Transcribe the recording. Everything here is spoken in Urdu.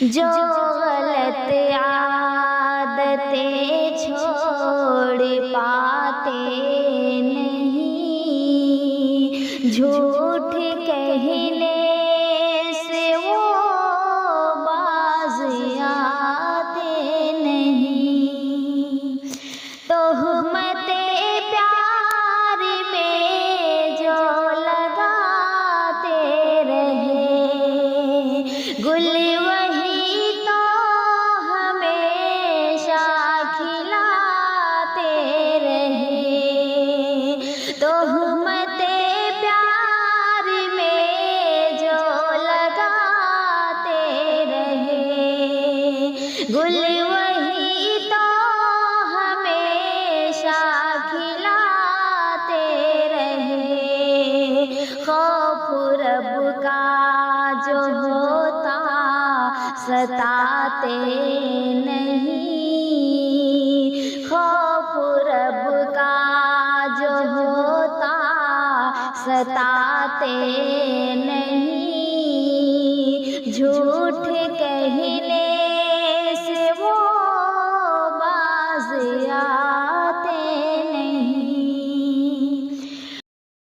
جو غلط عادتیں چھوڑ پاتے نہیں، جھوٹ کہنے سے وہ باز آتے نہیں، تہمت پیار میں جو لگاتے رہے، گل وہی تو ہمیشہ کھلاتے رہے، تہمت پیار میں جو لگاتے رہے، گل وہی تو ہمیشہ کھلاتے رہے، خوف رب کا جو ہوتا ستاتے نہیں، خوف رب کا جو ہوتا ستاتے